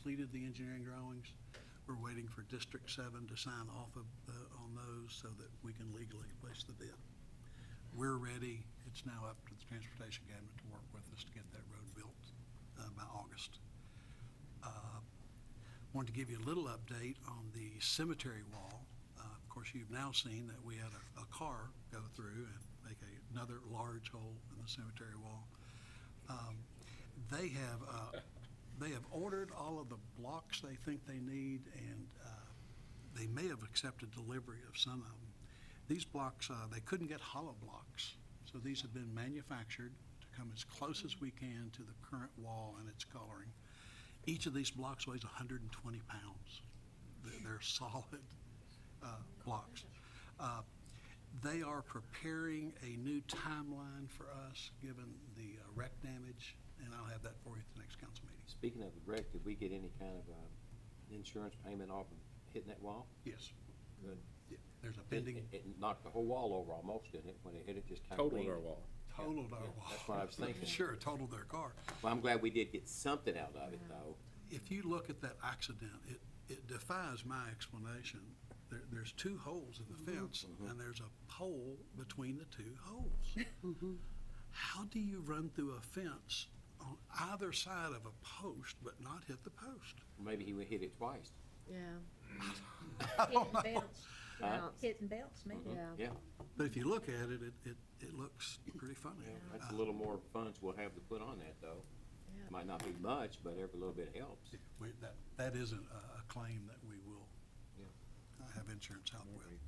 completed the engineering drawings. We're waiting for District 7 to sign off on those so that we can legally place the bid. We're ready. It's now up to the Transportation Cabinet to work with us to get that road built by August. Wanted to give you a little update on the cemetery wall. Of course, you've now seen that we had a car go through and make another large hole in the cemetery wall. They have ordered all of the blocks they think they need, and they may have accepted delivery of some of them. These blocks, they couldn't get hollow blocks, so these have been manufactured to come as close as we can to the current wall and its coloring. Each of these blocks weighs 120 pounds. They're solid blocks. They are preparing a new timeline for us, given the wreck damage, and I'll have that for you at the next council meeting. Speaking of the wreck, did we get any kind of insurance payment off of hitting that wall? Yes. Good. Yeah. There's a pending. It knocked the whole wall over almost, didn't it? When it hit it, just kind of Totaled leaned. our wall. Totaled our wall. That's what I was thinking. Sure, totaled their car. Well, I'm glad we did get something out of it, though. If you look at that accident, it defies my explanation. There's two holes in the fence, and there's a pole between the two holes. How do you run through a fence on either side of a post but not hit the post? Maybe he would hit it twice. Yeah. Hitting belts. Huh? Hitting belts, maybe. Yeah, But if you look at it, it looks pretty funny. that's a little more funds we'll have to put on that, though. Yeah. Might not be much, but every little bit helps. That isn't a claim that we will Yeah. have insurance help with.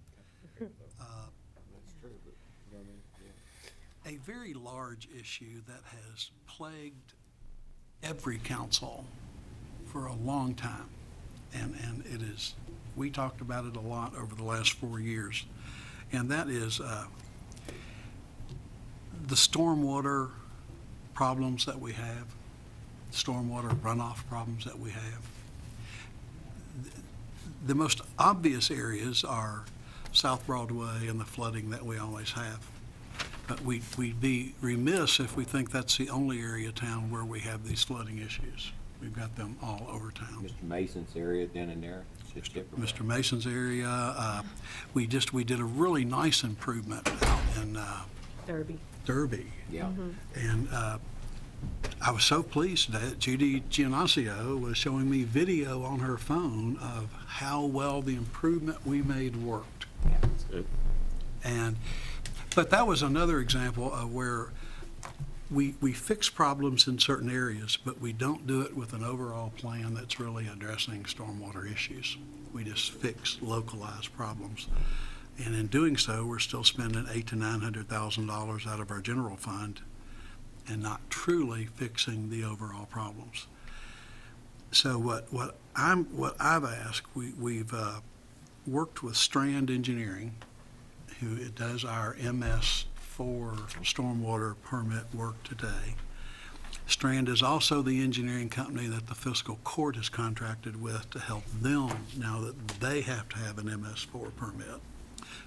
That's true, but, yeah. A very large issue that has plagued every council for a long time, and it is, we talked about it a lot over the last 4 years, and that is the stormwater problems that we have, stormwater runoff problems that we have. The most obvious areas are South Broadway and the flooding that we always have. But we'd be remiss if we think that's the only area of town where we have these flooding issues. We've got them all over town. Mr. Mason's area down in there, it's just everywhere. Mr. Mason's area, we did a really nice improvement out in Derby. Yeah. And I was so pleased that Judy Giannacio was showing me video on her phone of how well the improvement we made worked. That's good. But that was another example of where we fix problems in certain areas, but we don't do it with an overall plan that's really addressing stormwater issues. We just fix localized problems. And in doing so, we're still spending $800,000 to $900,000 out of our general fund and not truly fixing the overall problems. So what I've asked, we've worked with Strand Engineering, who does our MS4 stormwater permit work today. Strand is also the engineering company that the fiscal court is contracted with to help them now that they have to have an MS4 permit.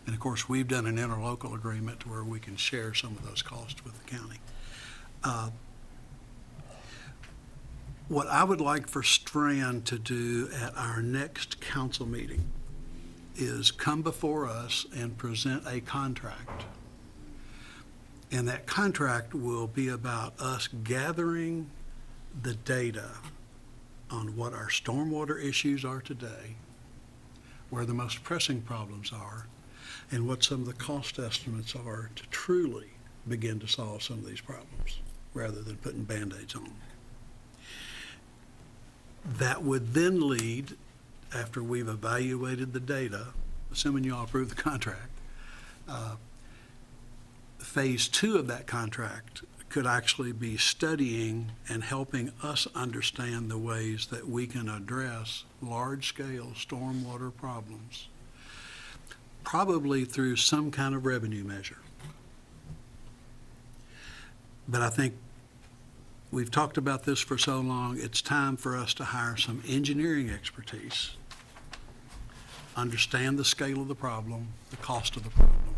And of course, we've done an interlocal agreement to where we can share some of those costs with the county. What I would like for Strand to do at our next council meeting is come before us and present a contract. And that contract will be about us gathering the data on what our stormwater issues are today, where the most pressing problems are, and what some of the cost estimates are to truly begin to solve some of these problems, rather than putting Band-Aids on them. That would then lead, after we've evaluated the data, assuming you all approve the contract, phase 2 of that contract could actually be studying and helping us understand the ways that we can address large-scale stormwater problems, probably through some kind of revenue measure. But I think we've talked about this for so long, it's time for us to hire some engineering expertise, understand the scale of the problem, the cost of the problem,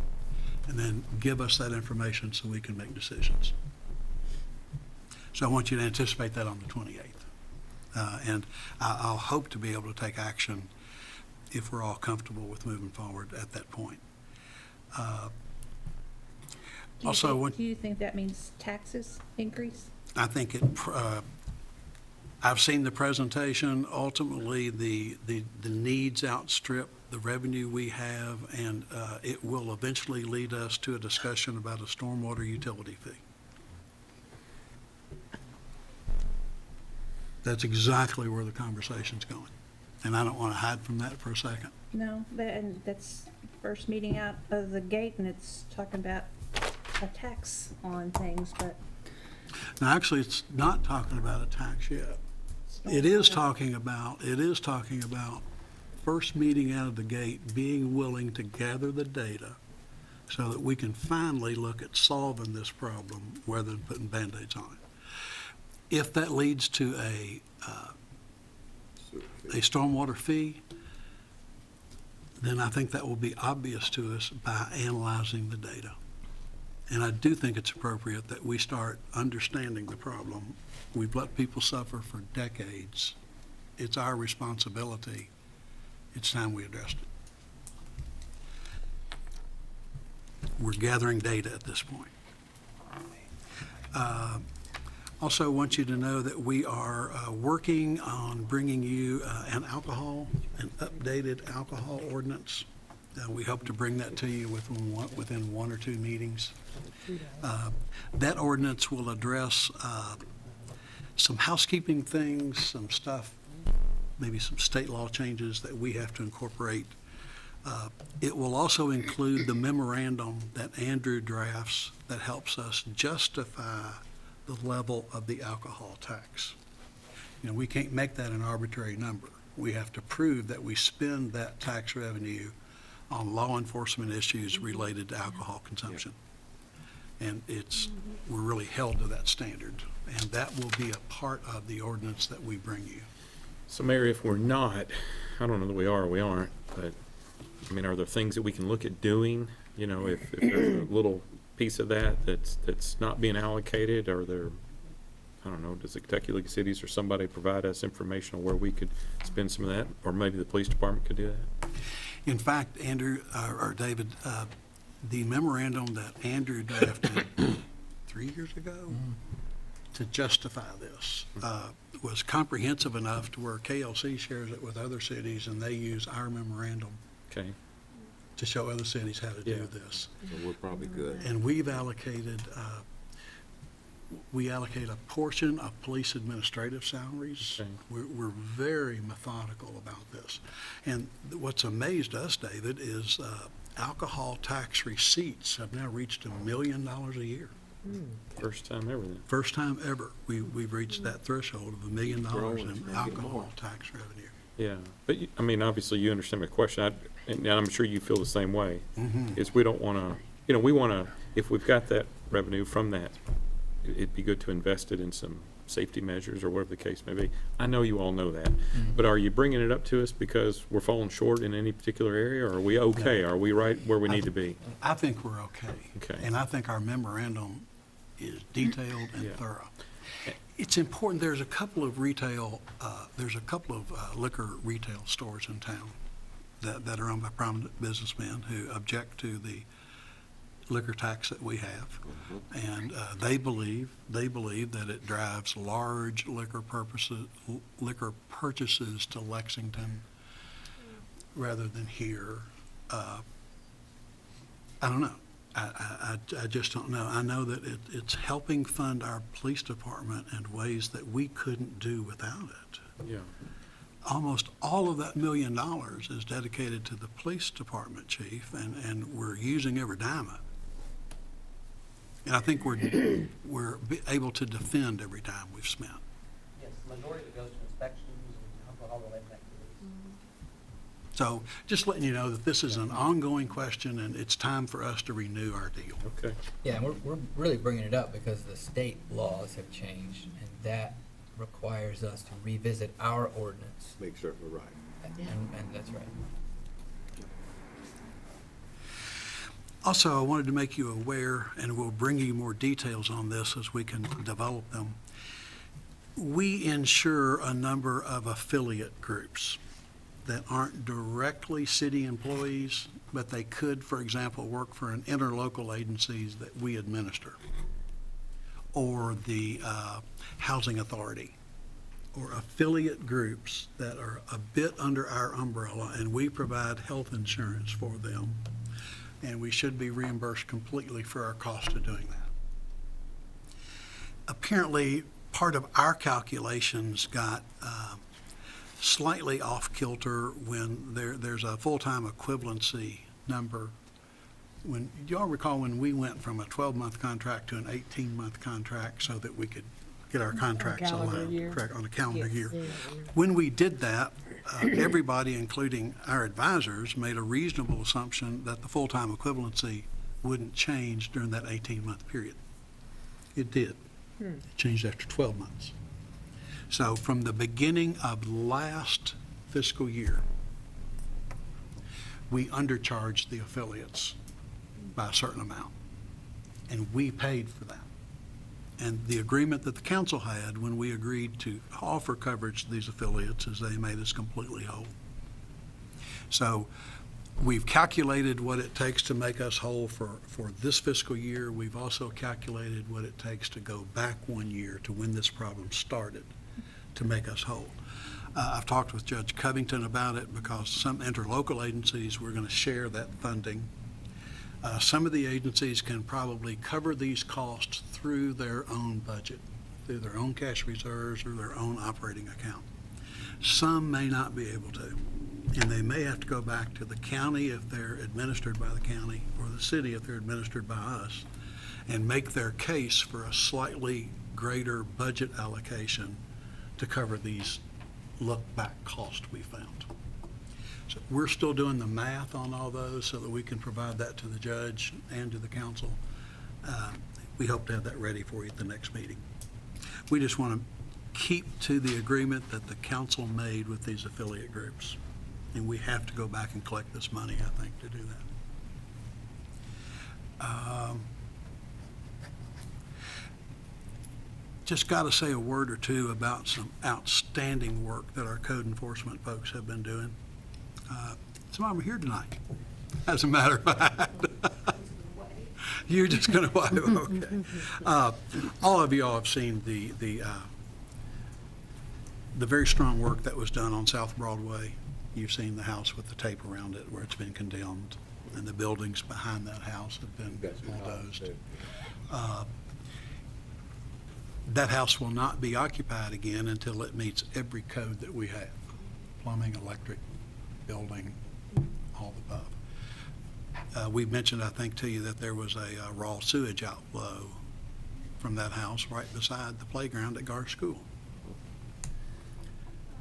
and then give us that information so we can make decisions. So I want you to anticipate that on the 28th. And I'll hope to be able to take action if we're all comfortable with moving forward at that point. Do you think that means taxes increase? I think I've seen the presentation. Ultimately, the needs outstrip the revenue we have, and it will eventually lead us to a discussion about a stormwater utility fee. That's exactly where the conversation's going, and I don't want to hide from that for a second. No, and that's first meeting out of the gate, and it's talking about a tax on things, but. Now, actually, it's not talking about a tax yet. It is talking about first meeting out of the gate, being willing to gather the data so that we can finally look at solving this problem rather than putting Band-Aids on it. If that leads to a stormwater fee, then I think that will be obvious to us by analyzing the data. And I do think it's appropriate that we start understanding the problem. We've let people suffer for decades. It's our responsibility. It's time we addressed it. We're gathering data at this point. Also want you to know that we are working on bringing you an updated alcohol ordinance. We hope to bring that to you within 1 or 2 meetings. That ordinance will address some housekeeping things, some stuff, maybe some state law changes that we have to incorporate. It will also include the memorandum that Andrew drafts that helps us justify the level of the alcohol tax. You know, we can't make that an arbitrary number. We have to prove that we spend that tax revenue on law enforcement issues related to alcohol consumption. And we're really held to that standard. And that will be a part of the ordinance that we bring you. So Mayor, if we're not, I don't know that we are or we aren't, but I mean, are there things that we can look at doing? You know, if there's a little piece of that's not being allocated, or there, I don't know, does the Kentucky League of Cities or somebody provide us information on where we could spend some of that, or maybe the police department could do that? In fact, Andrew, or David, the memorandum that Andrew drafted 3 years ago to justify this was comprehensive enough to where KLC shares it with other cities, and they use our memorandum Okay. to show other cities how to do this. So we're probably good. And we've allocated, we allocate a portion of police administrative salaries. Okay. We're very methodical about this. And what's amazed us, David, is alcohol tax receipts have now reached $1 million a year. First time ever then. First time ever we've reached that threshold of $1 million Growing, in it's gonna get alcohol more. tax revenue. Yeah, but I mean, obviously you understand my question, and I'm sure you feel the same way. Mhm. Is we don't want to, you know, we want to, if we've got that revenue from that, it'd be good to invest it in some safety measures or whatever the case may be. I know you all know that, but are you bringing it up to us because we're falling short in any particular area, or are we okay? Are we right where we need to be? I think we're okay. Okay. And I think our memorandum is detailed and Yeah. thorough. It's important, there's a couple of liquor retail stores in town that are owned by prominent businessmen who object to the liquor tax that we have. And they believe that it drives large liquor purchases to Lexington rather than here. I don't know. I just don't know. I know that it's helping fund our police department in ways that we couldn't do without it. Yeah. Almost all of that $1 million is dedicated to the police department, Chief, and we're using every dime of it. And I think we're able to defend every dime we've spent. Yes, the majority of it goes to inspections and alcohol-related activities. So just letting you know that this is an ongoing question, and it's time for us to renew our deal. Okay. Yeah, and we're really bringing it up because the state laws have changed, and that requires us to revisit our ordinance. Make certain we're right. And that's right. Also, I wanted to make you aware, and we'll bring you more details on this as we can develop them. We insure a number of affiliate groups that aren't directly city employees, but they could, for example, work for an interlocal agencies that we administer, or the housing authority, or affiliate groups that are a bit under our umbrella, and we provide health insurance for them, and we should be reimbursed completely for our cost of doing that. Apparently, part of our calculations got slightly off kilter when there's a full-time equivalency number. When, do y'all recall when we went from a 12-month contract to an 18-month contract so that we could get our contracts calendar aligned, year. correct, on a calendar Yes. year? Yeah. When we did that, everybody, including our advisors, made a reasonable assumption that the full-time equivalency wouldn't change during that 18-month period. It did. It changed after 12 months. So from the beginning of last fiscal year, we undercharged the affiliates by a certain amount, and we paid for that. And the agreement that the council had when we agreed to offer coverage to these affiliates is they made us completely whole. So we've calculated what it takes to make us whole for this fiscal year. We've also calculated what it takes to go back 1 year to when this problem started to make us whole. I've talked with Judge Covington about it because some interlocal agencies, we're going to share that funding. Some of the agencies can probably cover these costs through their own budget, through their own cash reserves or their own operating account. Some may not be able to, and they may have to go back to the county if they're administered by the county, or the city if they're administered by us, and make their case for a greater budget allocation to cover these look-back costs we found. So we're still doing the math on all those so that we can provide that to the judge and to the council. We hope to have that ready for you at the next meeting. We just want to keep to the agreement that the council made with these affiliate groups. And we have to go back and collect this money, I think, to do that. Just got to say a word or two about some outstanding work that our code enforcement folks have been doing. Some of them are here tonight, as a matter of fact. You're just going to wipe, okay. All of y'all have seen the very strong work that was done on South Broadway. You've seen the house with the tape around it where it's been condemned, and the buildings behind that house have been bulldozed. That house will not be occupied again until it meets every code that we have: plumbing, electric, building, all above. We mentioned, I think, to you that there was a raw sewage outflow from that house right beside the playground at Gar School.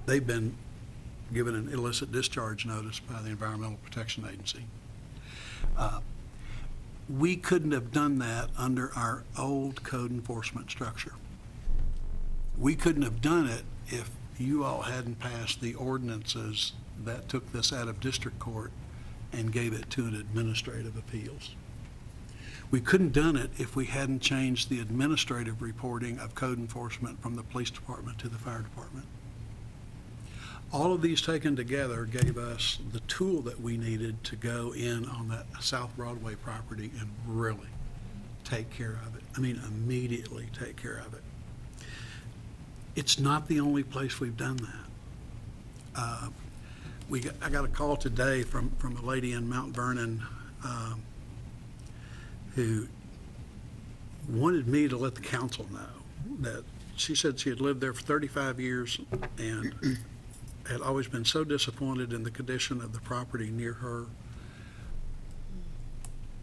They've been given an illicit discharge notice by the Environmental Protection Agency. We couldn't have done that under our old code enforcement structure. We couldn't have done it if you all hadn't passed the ordinances that took this out of district court and gave it to an administrative appeals. We couldn't have done it if we hadn't changed the administrative reporting of code enforcement from the police department to the fire department. All of these taken together gave us the tool that we needed to go in on that South Broadway property and really take care of it. I mean, immediately take care of it. It's not the only place we've done that. I got a call today from a lady in Mount Vernon who wanted me to let the council know that she said she had lived there for 35 years and had always been so disappointed in the condition of the property near her.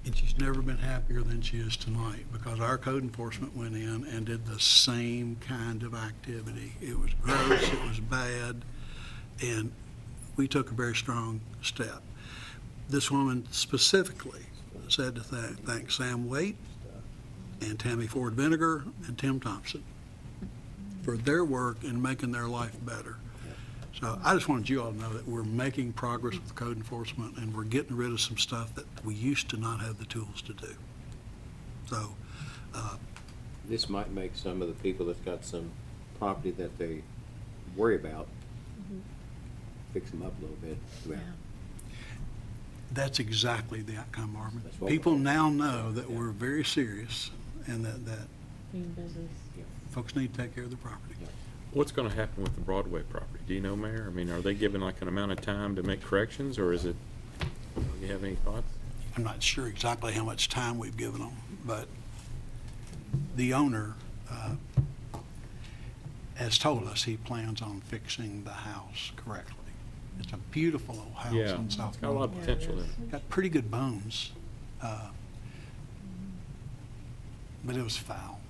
And she's never been happier than she is tonight because our code enforcement went in and did the same kind of activity. It was gross, it was bad, and we took a very strong step. This woman specifically said to thank Sam Waite and Tammy Ford Vinegar and Tim Thompson for their work in making their life better. So I just wanted you all to know that we're making progress with code enforcement and we're getting rid of some stuff that we used to not have the tools to do. So This might make some of the people that's got some property that they worry about, fix them up a little bit. Well, That's exactly the outcome, Marvin. That's what People we're- now know that we're very serious and that Doing business. folks need to take care of their property. What's gonna happen with the Broadway property? Do you know, Mayor? I mean, are they given like an amount of time to make corrections, or is it, do you have any thoughts? I'm not sure exactly how much time we've given them, but the owner has told us he plans on fixing the house correctly. It's a beautiful old house Yeah, in it's South got a lot of Broadway. potential there. Got pretty good bones, but it was foul.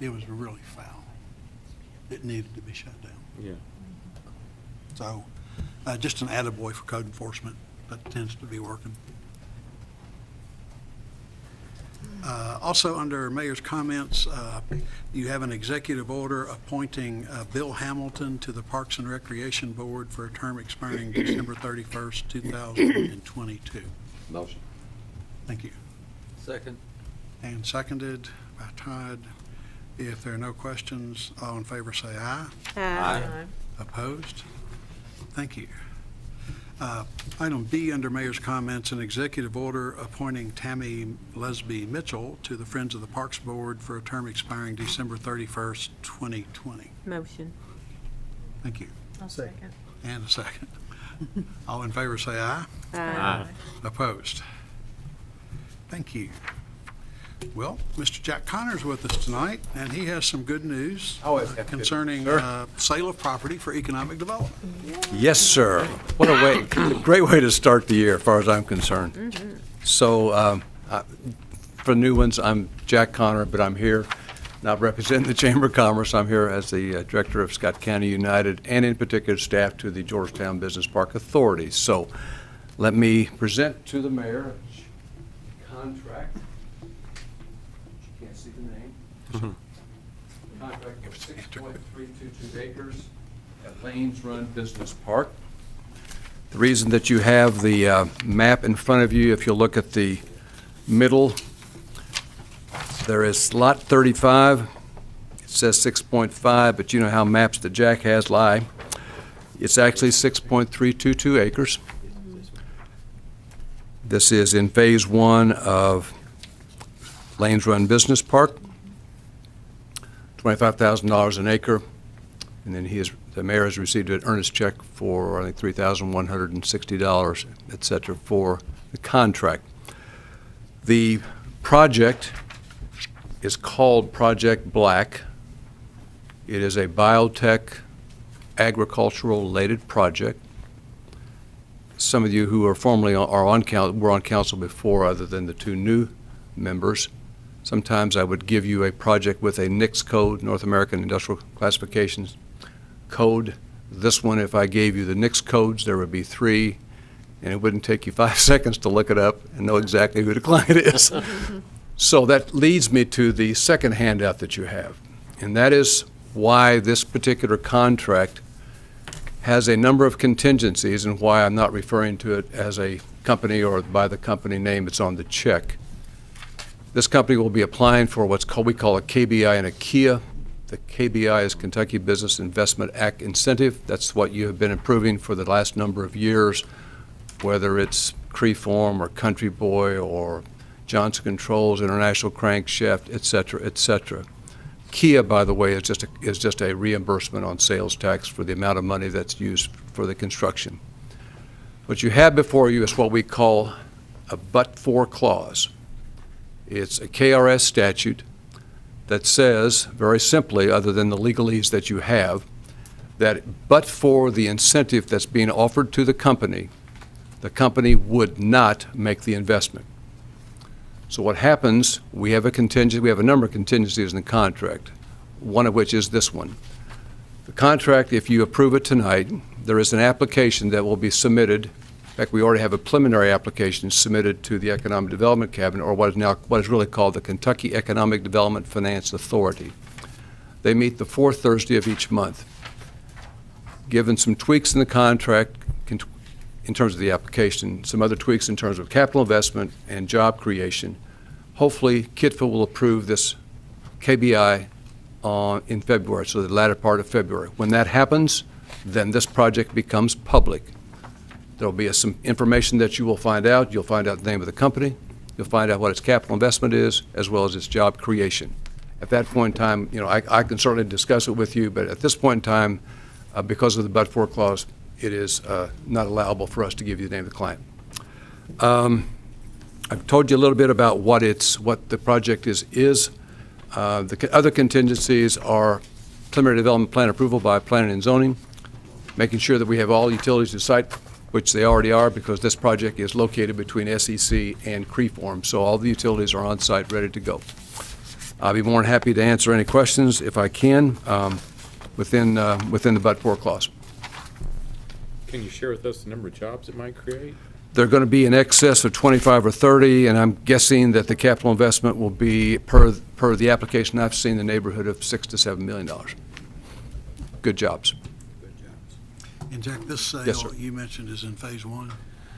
It was really foul. It needed to be shut down. Yeah. So, just an attaboy for code enforcement. That tends to be working. Also, under mayor's comments, you have an executive order appointing Bill Hamilton to the Parks and Recreation Board for a term expiring December 31st, 2022. Motion. Thank you. Second. And seconded by Todd. If there are no questions, all in favor say aye. Aye. Opposed? Thank you. Item B under mayor's comments, an executive order appointing Tammy Lesby Mitchell to the Friends of the Parks Board for a term expiring December 31st, 2020. Motion. Thank you. I'll second. And a second. All in favor say aye. Aye. Opposed? Thank you. Well, Mr. Jack Connor's with us tonight, and he has some good news concerning sale of property for economic development. Yes, sir. What a way, great way to start the year, as far as I'm concerned. So, for new ones, I'm Jack Connor, but I'm here not representing the Chamber of Commerce. I'm here as the Director of Scott County United, and in particular, staff to the Georgetown Business Park Authority. So, let me present to the mayor a contract. You can't see the name. Contract for 6.322 acres at Lanes Run Business Park. The reason that you have the map in front of you, if you look at the middle, there is lot 35. It says 6.5, but you know how maps that Jack has lie. It's actually 6.322 acres. This is in Phase 1 of Lanes Run Business Park. $25,000 an acre, and then the mayor has received an earnest check for, I think, $3,160, et cetera, for the contract. The project is called Project Black. It is a biotech agricultural-related project. Some of you who are formerly were on council before, other than the two new members, sometimes I would give you a project with a NICS code, North American Industrial Classifications code. This one, if I gave you the NICS codes, there would be 3, and it wouldn't take you 5 seconds to look it up and know exactly who the client is. So that leads me to the second handout that you have, and that is why this particular contract has a number of contingencies and why I'm not referring to it as a company or by the company name it's on the check. This company will be applying for we call a KBI and a KIA. The KBI is Kentucky Business Investment Act incentive. That's what you have been improving for the last number of years, whether it's Creform or Country Boy or Johnson Controls, International Crankshaft, et cetera, et cetera. KIA, by the way, is just a reimbursement on sales tax for the amount of money that's used for the construction. What you have before you is what we call a but-for clause. It's a KRS statute that says, very simply, other than the legalese that you have, that but for the incentive that's being offered to the company would not make the investment. So what happens, we have a number of contingencies in the contract, one of which is this one. The contract, if you approve it tonight, there is an application that will be submitted. In fact, we already have a preliminary application submitted to the Economic Development Cabinet, or what is really called the Kentucky Economic Development Finance Authority. They meet the fourth Thursday of each month. Given some tweaks in the contract in terms of the application, some other tweaks in terms of capital investment and job creation, hopefully KITFA will approve this KBI in February, so the latter part of February. When that happens, then this project becomes public. There'll be some information that you will find out. You'll find out the name of the company. You'll find out what its capital investment is, as well as its job creation. At that point in time, I can certainly discuss it with you, but at this point in time, because of the but-for clause, it is not allowable for us to give you the name of the client. I've told you a little bit about what the project is. The other contingencies are preliminary development plan approval by planning and zoning, making sure that we have all utilities to site, which they already are, because this project is located between SEC and Creeform, so all the utilities are on site, ready to go. I'll be more than happy to answer any questions if I can within the but-for clause. Can you share with us the number of jobs it might create? They're going to be in excess of 25 or 30, and I'm guessing that the capital investment will be, per the application I've seen, the neighborhood of $6 to $7 million. Good jobs. And Jack, this Yes, sale sir. you mentioned is in phase one,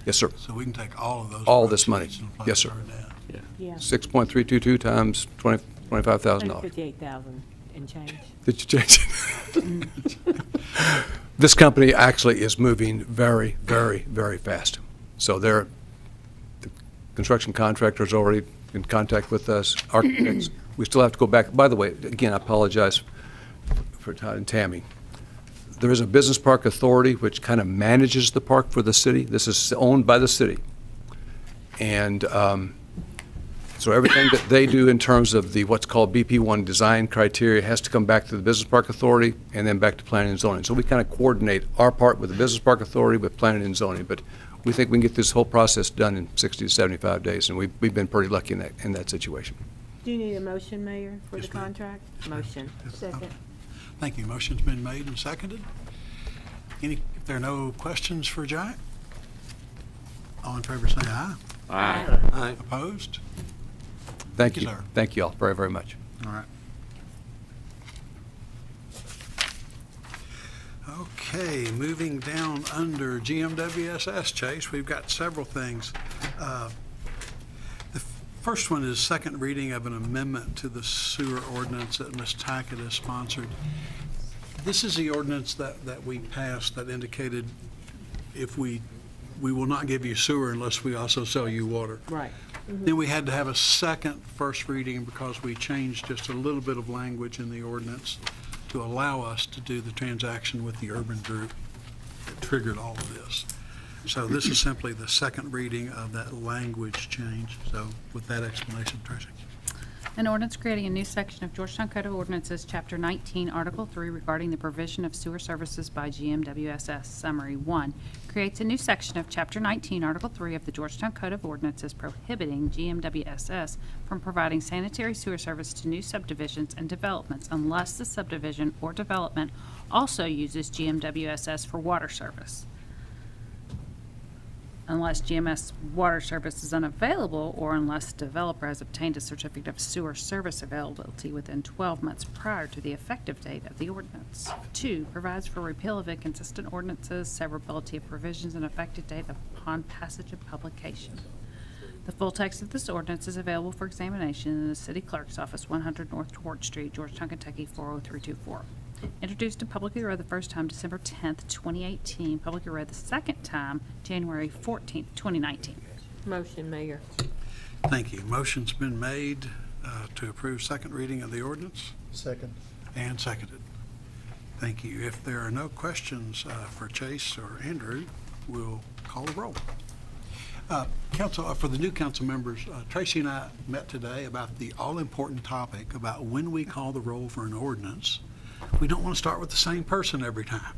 Yes, sir. so we can take all of those. All this money. proceeds and apply Yes, it sir. toward that. Yeah. 6.322 times $25,000. 158,000 and change. Did you change it? This company actually is moving very, very, very fast. So the construction contractor's already in contact with us, architects. We still have to go back. By the way, again, I apologize for Todd and Tammy. There is a business park authority which kind of manages the park for the city. This is owned by the city. And so everything that they do in terms of the what's called BP1 design criteria has to come back to the business park authority and then back to planning and zoning. So we kind of coordinate our part with the business park authority with planning and zoning. But we think we can get this whole process done in 60 to 75 days, and we've been pretty lucky in that situation. Do you need a motion, Mayor, for the Yes, ma'am. contract? Motion. Second. Thank you. Motion's been made and seconded. If there are no questions for Jack? All in favor say aye. Aye. Opposed? Thank Thank you, you. sir. Thank you all very, very much. All right. Okay, moving down under GMWSS, Chase, we've got several things. The first one is second reading of an amendment to the sewer ordinance that Ms. Tackett has sponsored. This is the ordinance that we passed that indicated if we will not give you sewer unless we also sell you water. Right. Then we had to have a second first reading because we changed just a little bit of language in the ordinance to allow us to do the transaction with the urban group that triggered all of this. So this is simply the second reading of that language change. So with that explanation, Tracy. An ordinance creating a new section of Georgetown Code of Ordinances, Chapter 19, Article 3, regarding the provision of sewer services by GMWSS. Summary 1. Creates a new section of Chapter 19, Article 3 of the Georgetown Code of Ordinances prohibiting GMWSS from providing sanitary sewer service to new subdivisions and developments unless the subdivision or development also uses GMWSS for water service. Unless GMS water service is unavailable or unless the developer has obtained a certificate of sewer service availability within 12 months prior to the effective date of the ordinance. 2, provides for repeal of inconsistent ordinances, severability of provisions, and effective date upon passage of publication. The full text of this ordinance is available for examination in the City Clerk's Office, 100 North Tort Street, Georgetown, Kentucky, 40324. Introduced and publicly read the first time December 10th, 2018. Publicly read the second time January 14th, 2019. Motion, Mayor. Thank you. Motion's been made to approve second reading of the ordinance. Second. And seconded. Thank you. If there are no questions for Chase or Andrew, we'll call the roll. Council, for the new council members, Tracy and I met today about the all-important topic about when we call the roll for an ordinance. We don't want to start with the same person every time.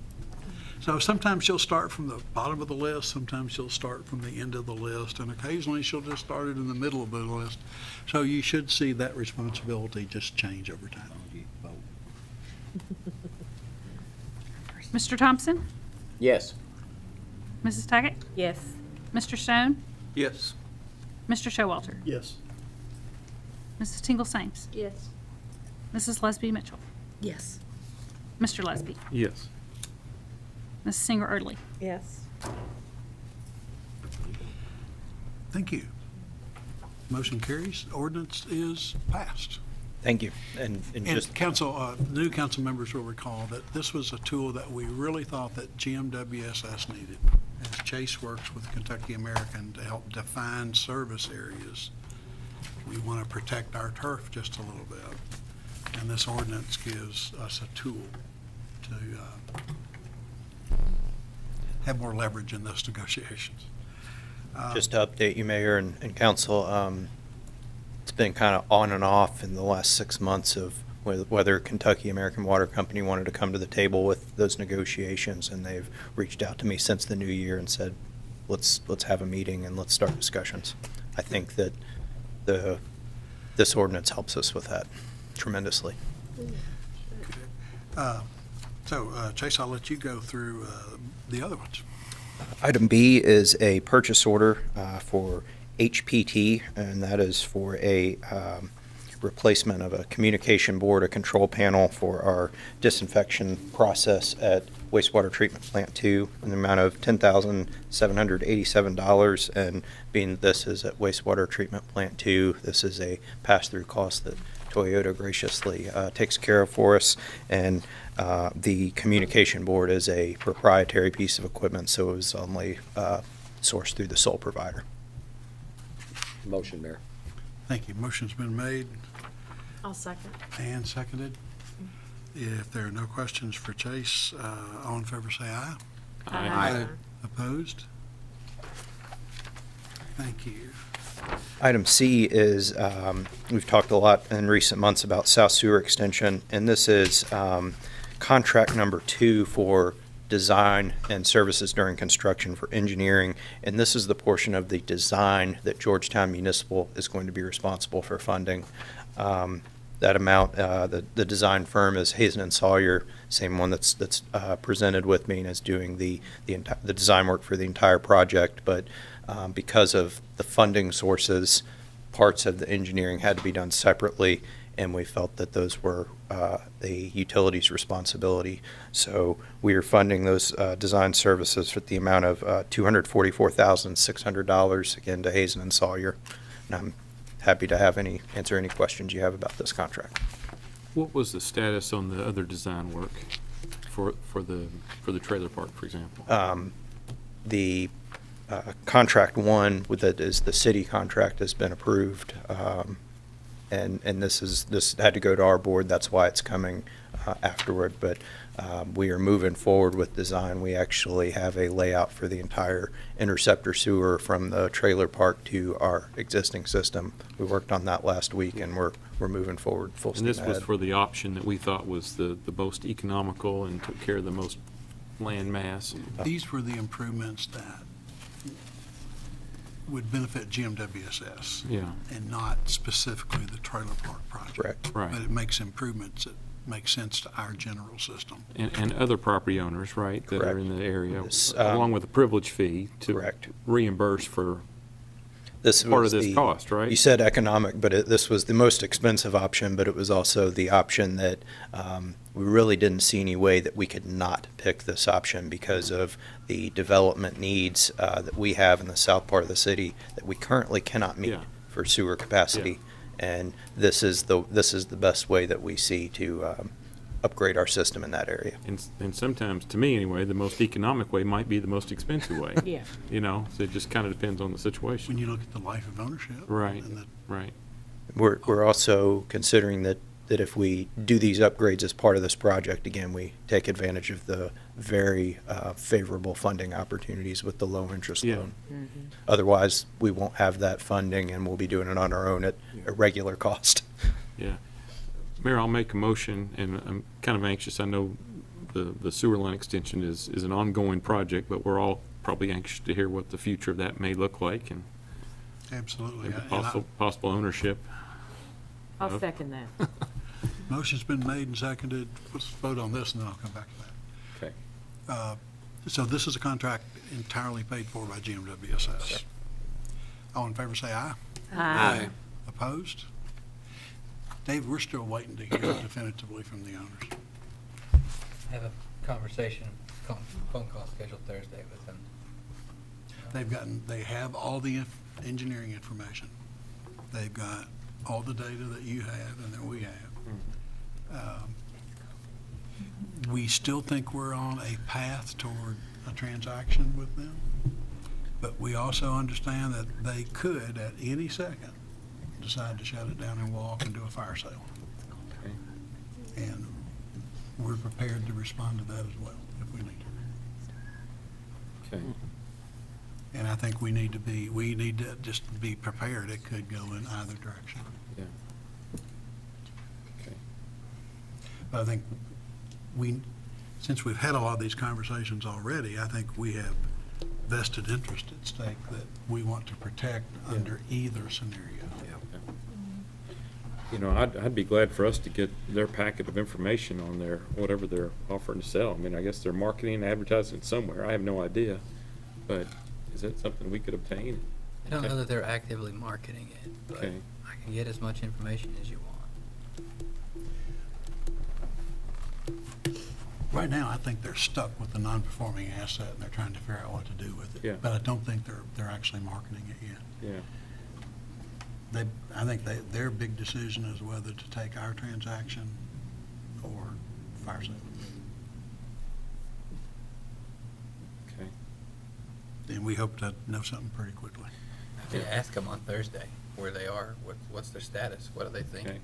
So sometimes she'll start from the bottom of the list, sometimes she'll start from the end of the list, and occasionally she'll just start it in the middle of the list. So you should see that responsibility just change over time. Mr. Thompson? Yes. Mrs. Tackett? Yes. Mr. Stone? Yes. Mr. Showalter? Yes. Mrs. Tingle Sames? Yes. Mrs. Lesby Mitchell? Yes. Mr. Lesby? Yes. Mrs. Singer Erdley? Yes. Thank you. Motion carries. Ordinance is passed. Thank you. And And just, council, new council members will recall that this was a tool that we really thought that GMWSS needed. As Chase works with Kentucky American to help define service areas, we want to protect our turf just a little bit. And this ordinance gives us a tool to have more leverage in those negotiations. just to update you, Mayor and Council, it's been kind of on and off in the last 6 months of whether Kentucky American Water Company wanted to come to the table with those negotiations, and they've reached out to me since the new year and said, let's have a meeting and let's start discussions. I think that this ordinance helps us with that tremendously. Chase, I'll let you go through the other ones. Item B is a purchase order for HPT, and that is for a replacement of a communication board, a control panel for our disinfection process at wastewater treatment plant 2 in the amount of $10,787. And being this is at wastewater treatment plant 2, this is a pass-through cost that Toyota graciously takes care of for us. And the communication board is a proprietary piece of equipment, so it was only sourced through the sole provider. Motion, Mayor. Thank you. Motion's been made I'll second. and seconded. If there are no questions for Chase, all in favor say aye. Aye. Opposed? Thank you. Item C is, we've talked a lot in recent months about South Sewer Extension, and this is contract number 2 for design and services during construction for engineering. And this is the portion of the design that Georgetown Municipal is going to be responsible for funding. That amount, the design firm is Hazen and Sawyer, same one that's presented with me and is doing the design work for the entire project. But because of the funding sources, parts of the engineering had to be done separately, and we felt that those were the utility's responsibility. So we are funding those design services with the amount of $244,600, again, to Hazen and Sawyer. And I'm happy to answer any questions you have about this contract. What was the status on the other design work for the trailer park, for example? The contract 1 that is the city contract has been approved, and this had to go to our board. That's why it's coming afterward. But we are moving forward with design. We actually have a layout for the entire interceptor sewer from the trailer park to our existing system. We worked on that last week, and we're moving forward full And steam this was ahead. for the option that we thought was the most economical and took care of the most land mass. These were the improvements that would benefit GMWSS. Yeah. And not specifically the trailer park project. Correct. Right. But it makes improvements that make sense to our general system. And other property owners, right, that are in the area, This, along with a privilege fee to correct. reimburse for This part was of this cost, right? You said economic, but this was the most expensive option, but it was also the option that we really didn't see any way that we could not pick this option because of the development needs that we have in the south part of the city that we currently cannot meet Yeah. for sewer capacity. And this is the best way that we see to upgrade our system in that area. And sometimes, to me anyway, the most economic way might be the most expensive way. Yeah. You know, so it just kind of depends on the When situation. you look at the life of ownership. Right, And the right. We're also considering that if we do these upgrades as part of this project, again, we take advantage of the very favorable funding opportunities with the low interest Yeah. loan. Otherwise, we won't have that funding, and we'll be doing it on our own at a regular cost. Yeah. Mayor, I'll make a motion, and I'm kind of anxious. I know the sewer line extension is an ongoing project, but we're all probably anxious to hear what the future of that may look like and Absolutely. maybe And possible ownership. I'll second that. Motion's been made and seconded. Let's vote on this, and then I'll come back to that. Okay. So this is a contract entirely paid for by GMWSS. All in favor say aye. Aye. Opposed? Dave, we're still waiting to hear definitively from the owners. Have a conversation, phone call scheduled Thursday with them. They have all the engineering information. They've got all the data that you have and that we have. We still think we're on a path toward a transaction with them, but we also understand that they could, at any second, decide to shut it down and walk and do a fire sale. Okay. And we're prepared to respond to that as well, if we need to. Okay. And I think we need to just be prepared. It could go in either direction. Yeah. Okay. But I think since we've had a lot of these conversations already, I think we have vested interest at stake that we want to protect under either scenario. You know, I'd be glad for us to get their packet of information on their, whatever they're offering to sell. I mean, I guess they're marketing, advertising it somewhere. I have no idea. But is that something we could obtain? I don't Okay. know that they're actively marketing it, but Okay. I can get as much information as you want. Right now, I think they're stuck with the non-performing asset and they're trying to figure out what to do with it. Yeah. But I don't think they're actually marketing it yet. Yeah. I think their big decision is whether to take our transaction or fire sale. Okay. And we hope to know something pretty quickly. I could ask them on Thursday where they are, what's their status, what do they think? Okay.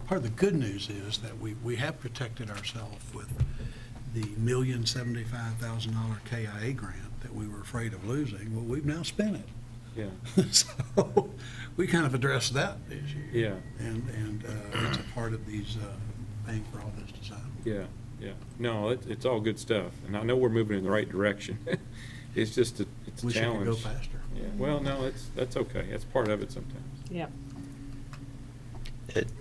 Part of the good news is that we have protected ourselves with the $1,075,000 KIA grant that we were afraid of losing. Well, we've now spent it. Yeah. So we kind of addressed that issue. Yeah. And it's a part of these paying for all this design. Yeah. Yeah. No, it's all good stuff. And I know we're moving in the right direction. It's just it's a Wish it could challenge. go faster. Yeah. Well, no, that's okay. That's part of it sometimes. Yep.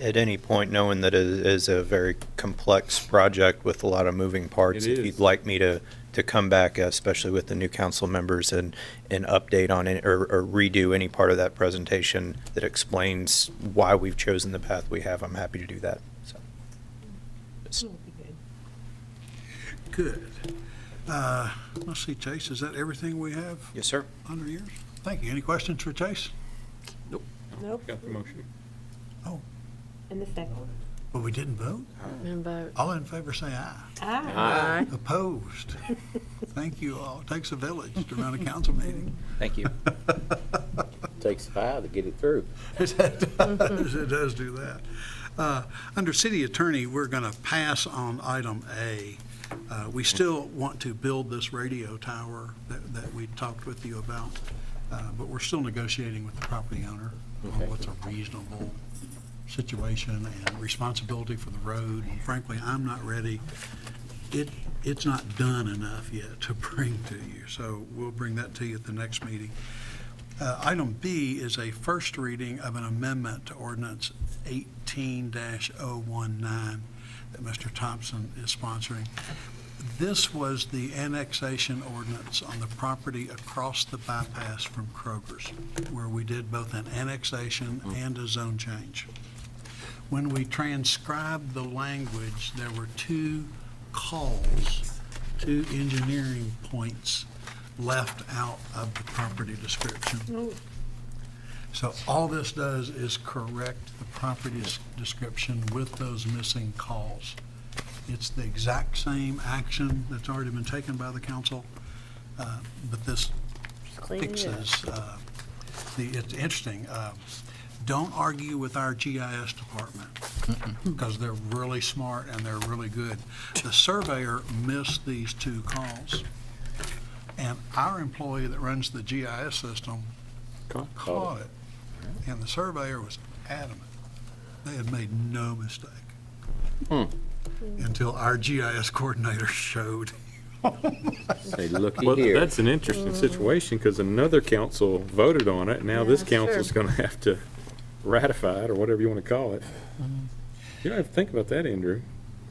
At any point, knowing that it is a very complex project with a lot of moving parts, It if is. you'd like me to come back, especially with the new council members, and update on it or redo any part of that presentation that explains why we've chosen the path we have, I'm happy to do that. So, just- It'll be good. Good. Let's see, Chase, is that everything we have Yes, sir. under yours? Thank you. Any questions for Chase? Nope. Got the motion. Oh, And the second. well, we didn't vote? And vote. All in favor say aye. Aye. Opposed? Thank you all. It takes a village to run a council meeting. Thank you. Takes 5 to get it through. It does do that. Under city attorney, we're going to pass on item A. We still want to build this radio tower that we talked with you about, but we're still negotiating with the property owner on Okay. what's a reasonable situation and responsibility for the road. And frankly, I'm not ready. It's not done enough yet to bring to you, so we'll bring that to you at the next meeting. Item B is a first reading of an amendment to Ordinance 18-019 that Mr. Thompson is sponsoring. This was the annexation ordinance on the property across the bypass from Kroger's, where we did both an annexation and a zone change. When we transcribed the language, there were two calls, two engineering points left out of the property description. So all this does is correct the property description with those missing calls. It's the exact same action that's already been taken by the council, but this fixes, it's interesting. Don't argue with our GIS department, because they're really smart and they're really good. The surveyor missed these two calls, and our employee that runs the GIS system caught it, and the surveyor was adamant. They had made no mistake until our GIS coordinator showed. Say, looky Well, here. that's an interesting situation because another council voted on it. Now Yeah, this that's council's true. going to have to ratify it or whatever you want to call it. You don't have to think about that, Andrew.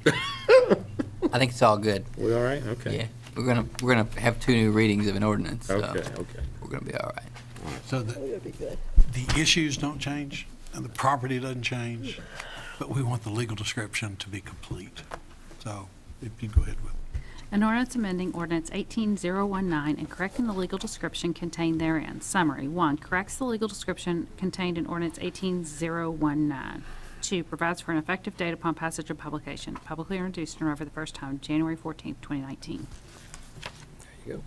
I think it's all good. We all right? Okay. Yeah, we're gonna have 2 new readings of an ordinance, so Okay, okay. we're gonna be all right. So the issues don't change and the property doesn't change, but we want the legal description to be complete. So if you go ahead with it. An ordinance amending ordinance 18019 and correcting the legal description contained therein. Summary. 1. Corrects the legal description contained in ordinance 18019. 2. Provides for an effective date upon passage of publication. Publicly introduced and read for the first time January 14th, 2019. There you go.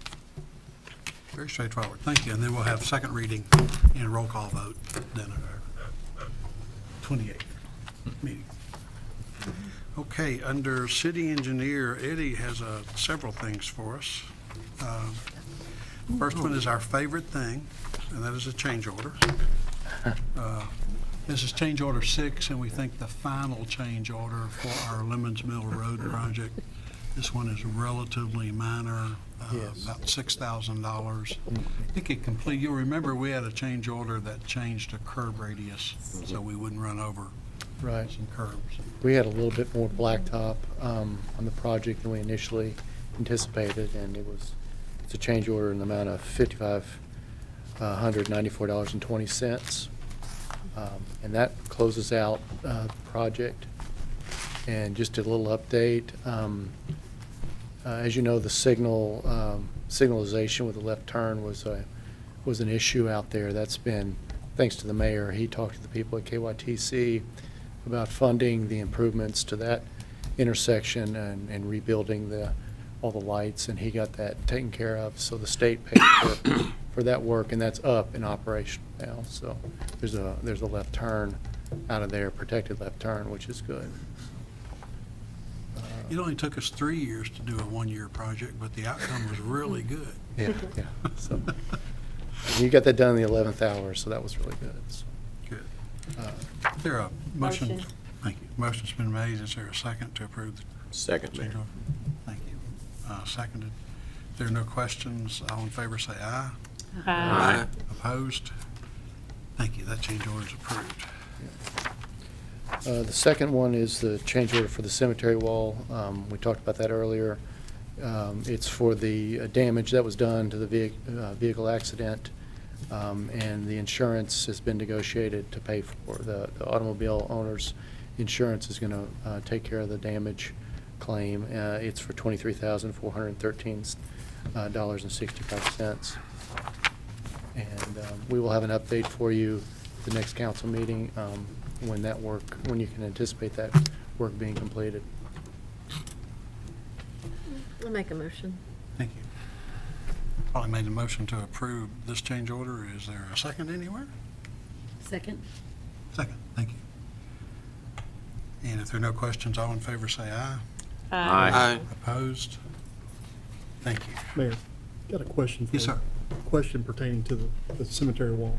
Very straightforward. Thank you. And then we'll have second reading and roll call vote then at our 28th meeting. Okay, under city engineer, Eddie has several things for us. First one is our favorite thing, and that is a change order. This is change order 6, and we think the final change order for our Lemons Mill Road project. This one is relatively minor, about $6,000. I think it complete. You'll remember we had a change order that changed a curb radius, so we wouldn't run over Right. some curbs. We had a little bit more blacktop on the project than we initially anticipated, and it's a change order in the amount of $5,594.20. And that closes out the project. And just a little update, as you know, the signalization with the left turn was an issue out there. That's been, thanks to the mayor, he talked to the people at KYTC about funding the improvements to that intersection and rebuilding all the lights, and he got that taken care of. So the state paid for that work, and that's up and operational now. So there's a left turn out of there, protected left turn, which is good. It only took us 3 years to do a one-year project, but the outcome was really good. Yeah. So you got that done in the 11th hour, so that was really good. So, Good. Is there a motion? Motion. Thank you. Motion's been made. Is there a second to approve the Second, change Mayor. order? Thank you. Seconded. If there are no questions, all in favor say aye. Aye. Opposed? Thank you. That change order is approved. the second one is the change order for the cemetery wall. We talked about that earlier. It's for the damage that was done to the vehicle accident, and the insurance has been negotiated to pay for. The automobile owner's insurance is going to take care of the damage claim. It's for $23,413.65. And we will have an update for you at the next council meeting when you can anticipate that work being completed. I'll make a motion. Thank you. Probably made a motion to approve this change order. Is there a second anywhere? Second. Second. Thank you. And if there are no questions, all in favor say aye. Aye. Opposed? Thank you. Mayor, got a question for you. Yes, sir. Question pertaining to the cemetery wall.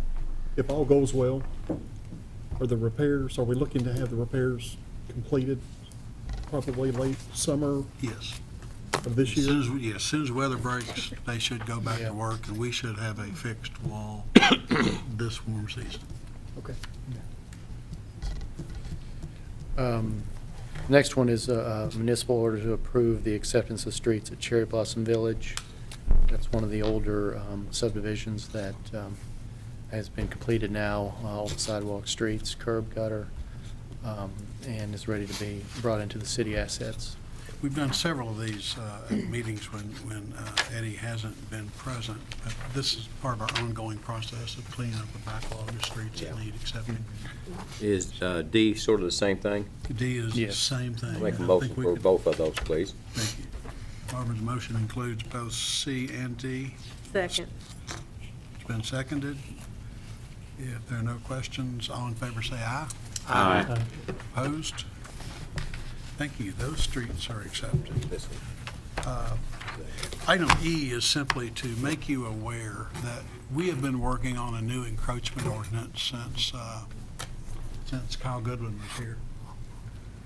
If all goes well, are we looking to have the repairs completed probably late summer Yes. of this year? As soon as weather breaks, they should go back Yeah. to work, and we should have a fixed wall this warm season. Okay. Next one is a municipal order to approve the acceptance of streets at Cherry Blossom Village. That's one of the older subdivisions that has been completed now, all the sidewalk, streets, curb, gutter, and is ready to be brought into the city assets. We've done several of these meetings when Eddie hasn't been present, but this is part of our ongoing process of cleaning up the backlog of streets that need accepting. Is D sort of the same thing? D is the Yes. same thing. I'll make a I think motion we for could- both of those, please. Thank you. Barbara's motion includes both C and D. Second. It's been seconded. If there are no questions, all in favor say aye. Aye. Opposed? Thank you. Those streets are accepted. This one. Item E is simply to make you aware that we have been working on a new encroachment ordinance since Kyle Goodwin was here.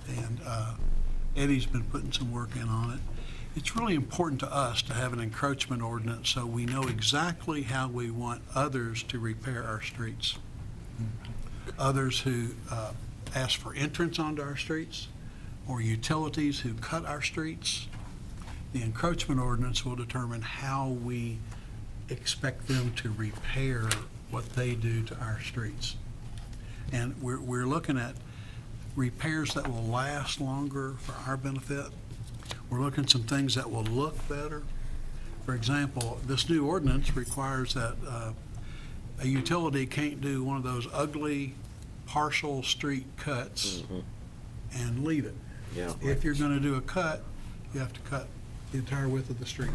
And Eddie's been putting some work in on it. It's really important to us to have an encroachment ordinance so we know exactly how we want others to repair our streets. Others who ask for entrance onto our streets, or utilities who cut our streets. The encroachment ordinance will determine how we expect them to repair what they do to our streets. And we're looking at repairs that will last longer for our benefit. We're looking at some things that will look better. For example, this new ordinance requires that a utility can't do one of those ugly partial street cuts and leave it. Yeah. If you're going to do a cut, you have to cut the entire width of the street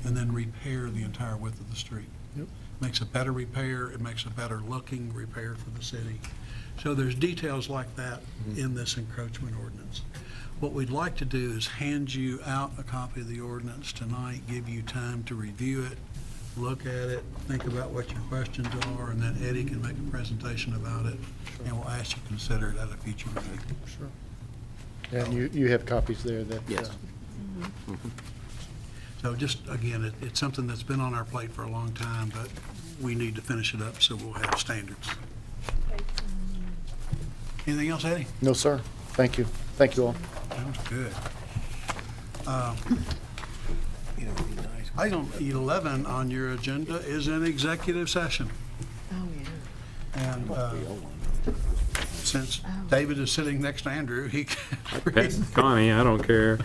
and then repair the entire width of the street. Yep. Makes a better repair, it makes a better looking repair for the city. So there's details like that in this encroachment ordinance. What we'd like to do is hand you out a copy of the ordinance tonight, give you time to review it, look at it, think about what your questions are, and then Eddie can make a presentation about it, and we'll ask you to consider it at a future meeting. Sure. And you have copies there that. Yes. So just, again, it's something that's been on our plate for a long time, but we need to finish it up so we'll have standards. Anything else, Eddie? No, sir. Thank you. Thank you all. That was good. Item 11 on your agenda is an executive session. Oh, yeah. And since David is sitting next to Andrew, he That's Connie, I don't care.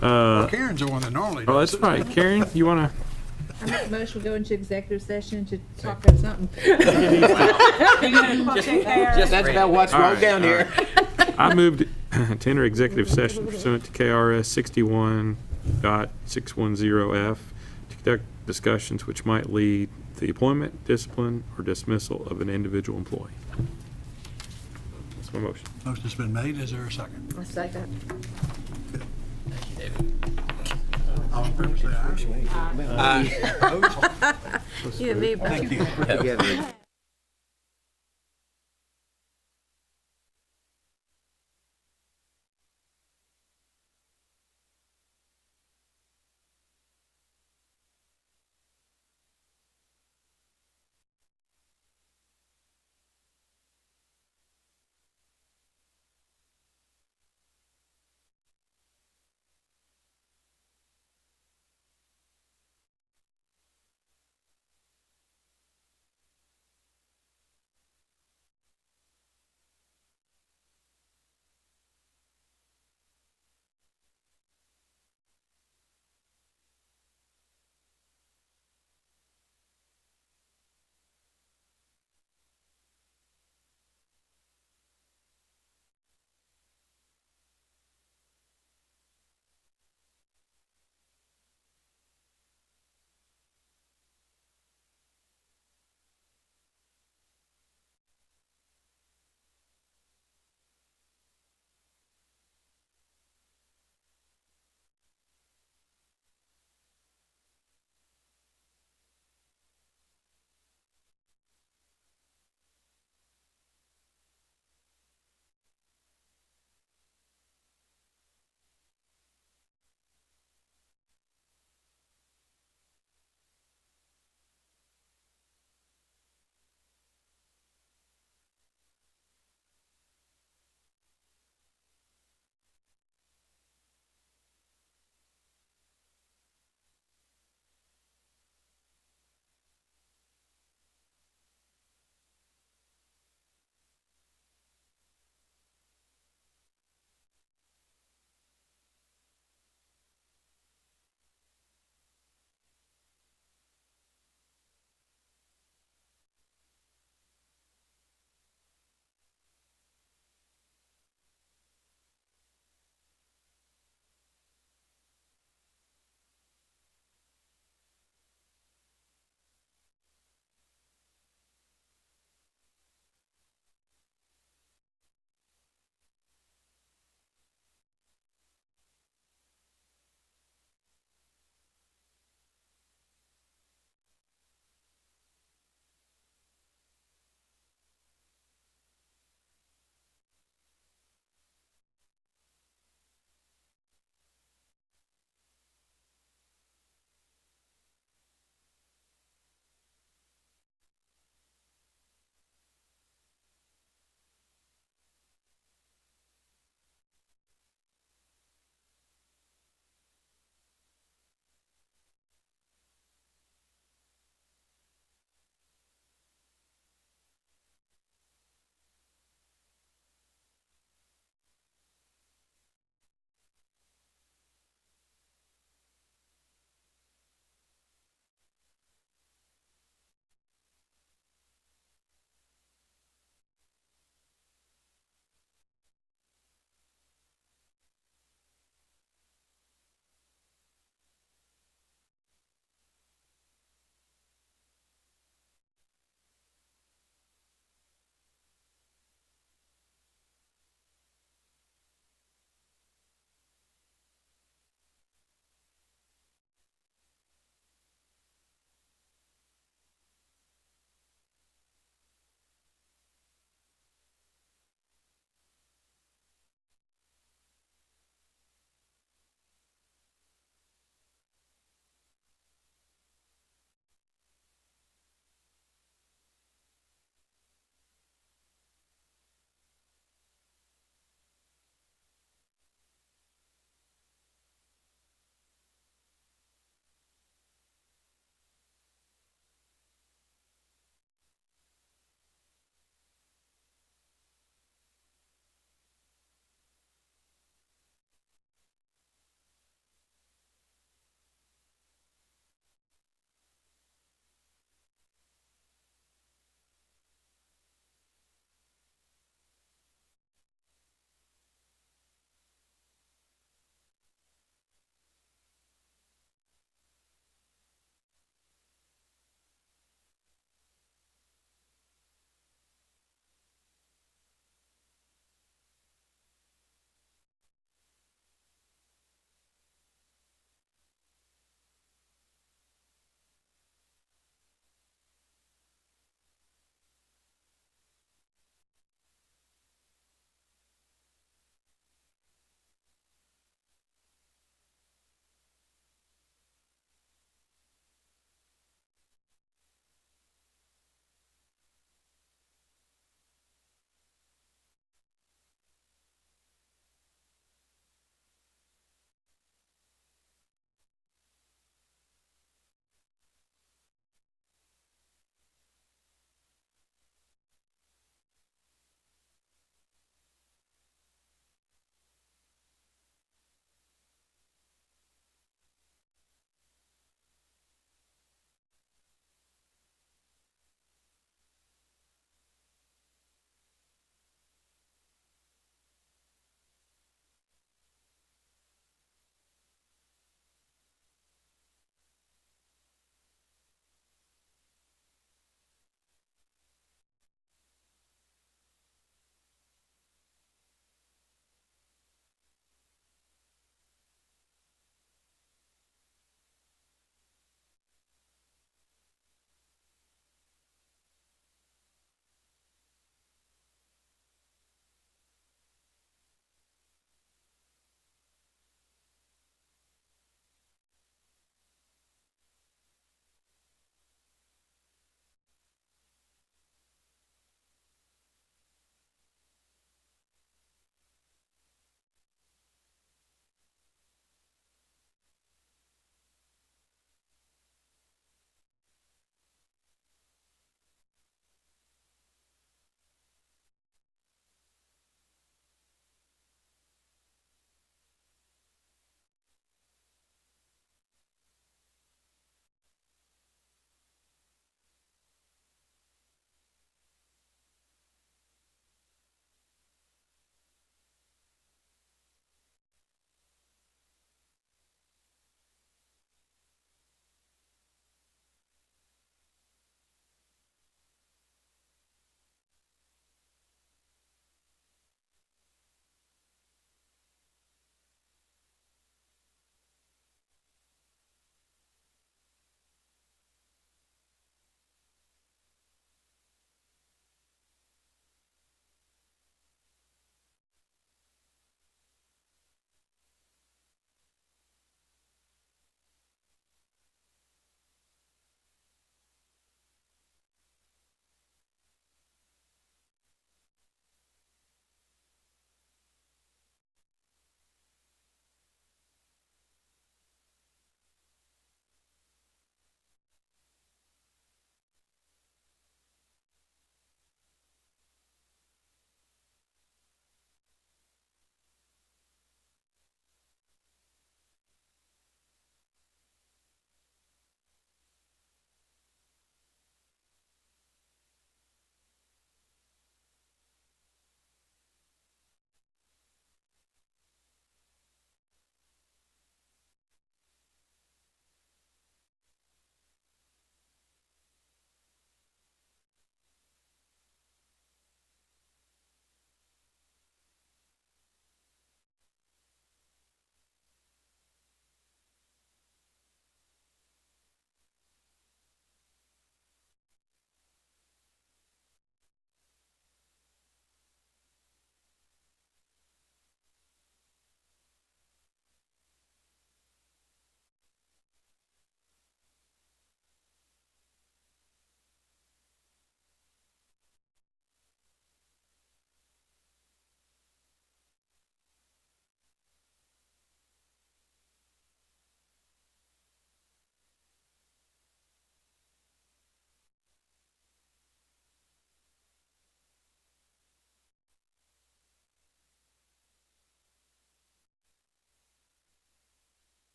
Karen's the one that normally does. Oh, that's right. Karen, you want to? I make a motion to go into executive session to talk about something. Just that's about what's All wrong right, down all here. I moved to enter executive session pursuant to KRS 61.610F to conduct discussions which might lead to the appointment, discipline, or dismissal of an individual employee. That's my motion. Motion's been made. Is there a second? I second. All in favor, say aye. Opposed? You and me, Thank you. Yeah.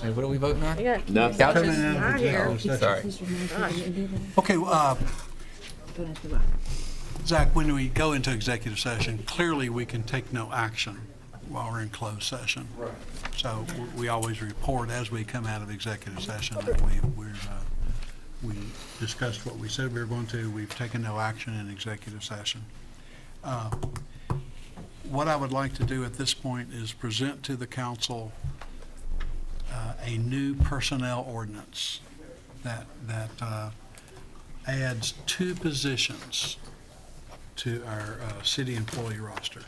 Hey, what are we voting on? Yeah. Nothing. Couches? Not here. Sorry. Okay, Zach, when we go into executive session, clearly we can take no action while we're in closed session. Right. So we always report as we come out of executive session that we discussed what we said we were going to. We've taken no action in executive session. What I would like to do at this point is present to the council a new personnel ordinance that adds 2 positions to our city employee roster.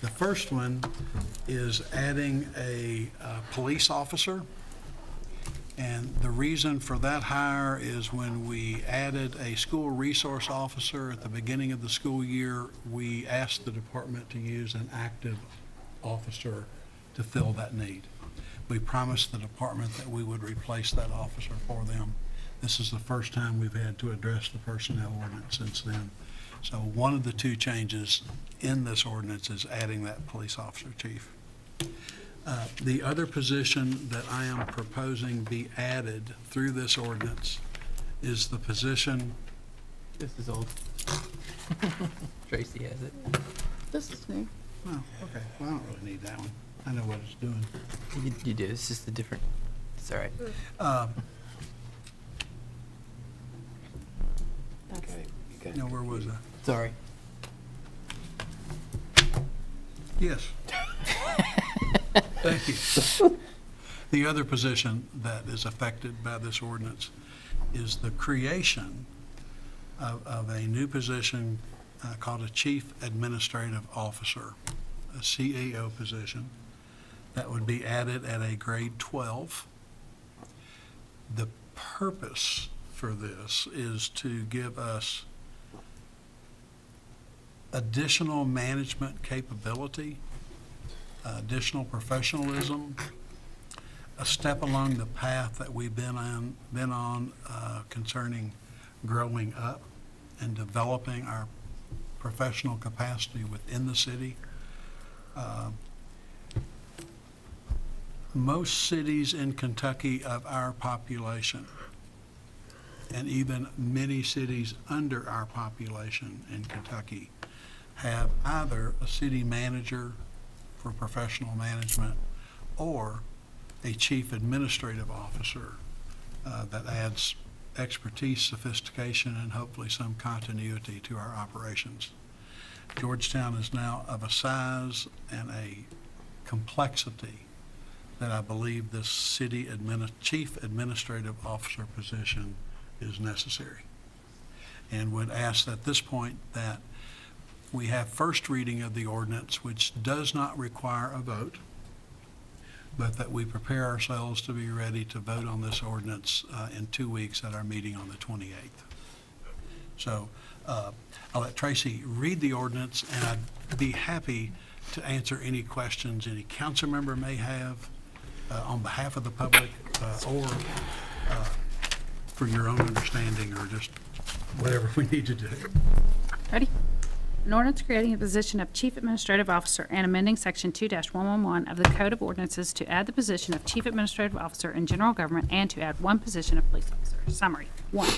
The first one is adding a police officer. And the reason for that hire is when we added a school resource officer at the beginning of the school year, we asked the department to use an active officer to fill that need. We promised the department that we would replace that officer for them. This is the first time we've had to address the personnel ordinance since then. So one of the 2 changes in this ordinance is adding that police officer chief. The other position that I am proposing be added through this ordinance is the position. This is old. Tracy has it. This is new. Oh, okay. Well, I don't really need that one. I know what it's doing. You do. It's just a different. It's all right. Okay. Okay. No, where was I? Sorry. Yes. Thank you. The other position that is affected by this ordinance is the creation of a new position called a Chief Administrative Officer, a CAO position, that would be added at a grade 12. The purpose for this is to give us additional management capability, additional professionalism, a step along the path that we've been on concerning growing up and developing our professional capacity within the city. Most cities in Kentucky of our population, and even many cities under our population in Kentucky, have either a city manager for professional management or a chief administrative officer that adds expertise, sophistication, and hopefully some continuity to our operations. Georgetown is now of a size and a complexity that I believe this city chief administrative officer position is necessary. And would ask at this point that we have first reading of the ordinance, which does not require a vote, but that we prepare ourselves to be ready to vote on this ordinance in 2 weeks at our meeting on the 28th. So I'll let Tracy read the ordinance, and I'd be happy to answer any questions any council member may have on behalf of the public or for your own understanding, or just whatever we need to do. Ready? An ordinance creating a position of Chief Administrative Officer and amending Section 2-111 of the Code of Ordinances to add the position of Chief Administrative Officer in general government and to add 1 position of police officer. Summary. 1.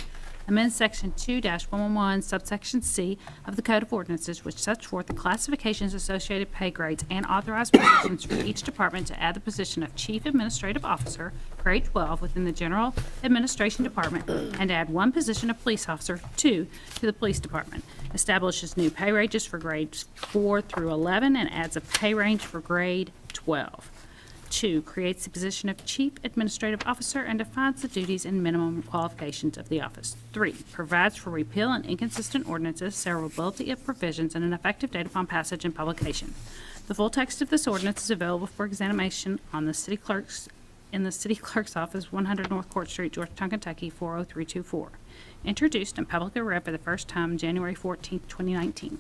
Amend Section 2-111 subsection C of the Code of Ordinances, which sets forth the classifications, associated pay grades, and authorized positions for each department to add the position of Chief Administrative Officer, grade 12, within the General Administration Department, and add 1 position of police officer, 2, to the Police Department. Establishes new pay ranges for grades 4 through 11 and adds a pay range for grade 12. 2, creates the position of Chief Administrative Officer and defines the duties and minimum qualifications of the office. 3, provides for repeal and inconsistent ordinances, severability of provisions, and an effective date upon passage and publication. The full text of this ordinance is available for examination on the city clerk's office, 100 North Court Street, Georgetown, Kentucky, 40324. Introduced and publicly read for the first time January 14, 2019.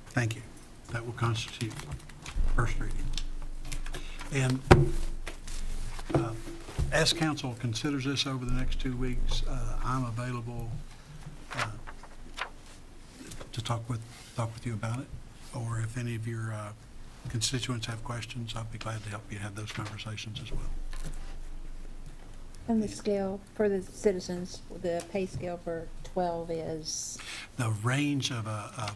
Thank you. That will constitute first reading. And as council considers this over the next 2 weeks, I'm available to talk with you about it, or if any of your constituents have questions, I'll be glad to help you have those conversations as well. And the scale for the citizens, the pay scale for 12 is, The range of a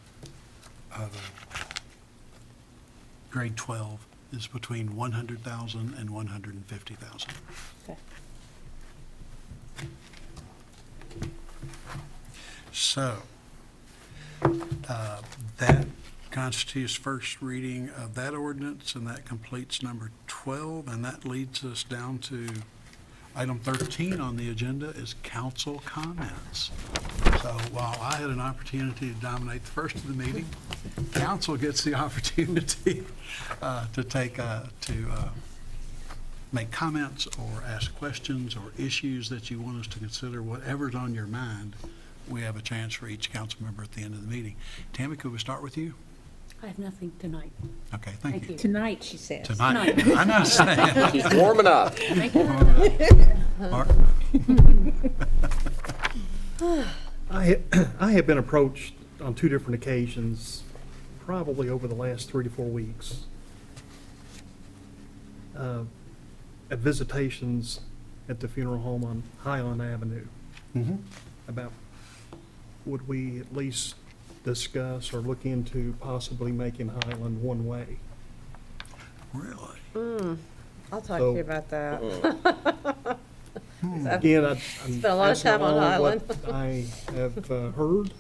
grade 12 is between 100,000 and 150,000. okay. So, that constitutes first reading of that ordinance, and that completes number 12, and that leads us down to item 13 on the agenda is council comments. So while I had an opportunity to dominate the first of the meeting, council gets the opportunity to make comments or ask questions or issues that you want us to consider, whatever's on your mind. We have a chance for each council member at the end of the meeting. Tammy, could we start with you? I have nothing tonight. Okay, thank you. Tonight, she says. Tonight, I understand. Warming up. Mark? I have been approached on 2 different occasions, probably over the last 3 to 4 weeks, at visitations at the funeral home on Highland Avenue, about would we at least discuss or look into possibly making Highland one-way. Really? I'll talk So- to you about that. Again, I'm Spent a lot of passing time on along Highland. what I have heard,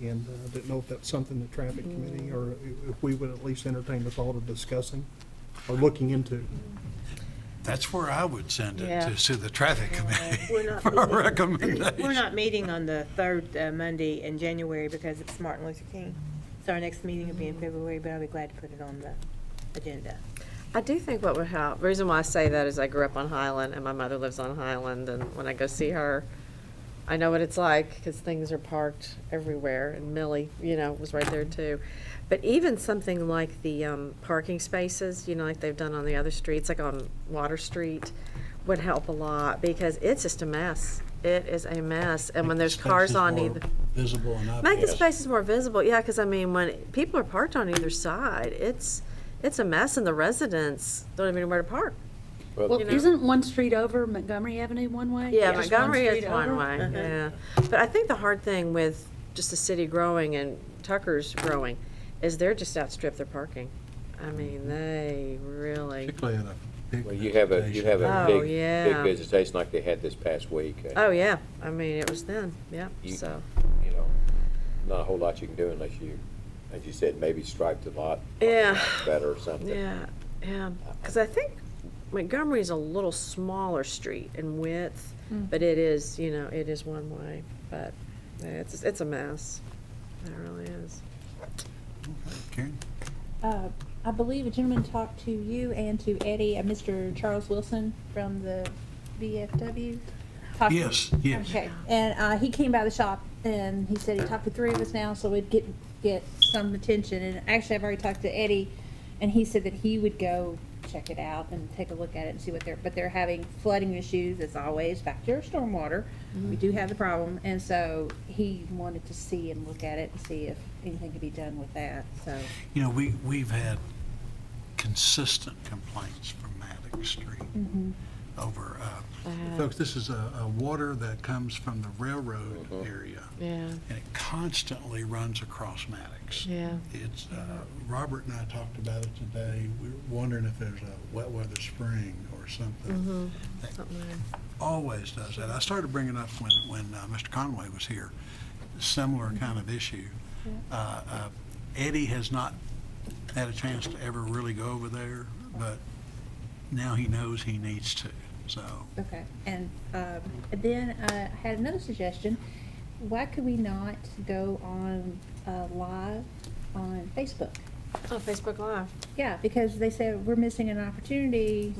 and didn't know if that's something the traffic committee, or if we would at least entertain the thought of discussing or looking into. That's where I would send it, Yeah. to the traffic We're committee not for a recommendation. We're not meeting on the third Monday in January because it's Martin Luther King. So our next meeting will be in February, but I'll be glad to put it on the agenda. I do think what would help, the reason why I say that is I grew up on Highland, and my mother lives on Highland, and when I go see her, I know what it's like, because things are parked everywhere, and Millie, was right there too. But even something like the parking spaces, like they've done on the other streets, like on Water Street, would help a lot, because it's just a mess. It is a mess, and when there's cars on either. Visible and obvious. Make the spaces more visible, yeah, because when people are parked on either side, it's a mess, and the residents don't even know where to park. Well, isn't one street over Montgomery Avenue one way? Yeah, Just Montgomery is street one over? way, yeah. But I think the hard thing with just the city growing and Tucker's growing is they're just outstrip their parking. I mean, they really, Particularly at a big Well, you have a Oh, big yeah. visitation like they had this past week. oh, yeah, it was then, yeah, You- so. Not a whole lot you can do unless you, as you said, maybe stripe the lot Yeah. better or something. Yeah, because I think Montgomery's a little smaller street in width, but it is, it is one way, but it's a mess. It really is. Karen? I believe a gentleman talked to you and to Eddie, Mr. Charles Wilson from the VFW. Talked- Yes, yes. Okay, and he came by the shop, and he said he talked to 3 of us now, so we'd get some attention. And actually, I've already talked to Eddie, and he said that he would go check it out and take a look at it and see but they're having flooding issues, as always, back to our stormwater. We do have the problem, and so he wanted to see and look at it and see if anything could be done with that, so. We've had consistent complaints from Maddox Street over, folks, this is a water that comes from the railroad area, Yeah, and it constantly runs across Maddox. yeah. It's, Robert and I talked about it today. We were wondering if there's a wet weather spring or something. That Something there. always does that. I started bringing up when Mr. Conway was here, similar kind of issue. Eddie has not had a chance to ever really go over there, but now he knows he needs to, so. Okay, and then I had another suggestion. Why could we not go on live on Facebook? Oh, Facebook Live. Yeah, because they said we're missing an opportunity,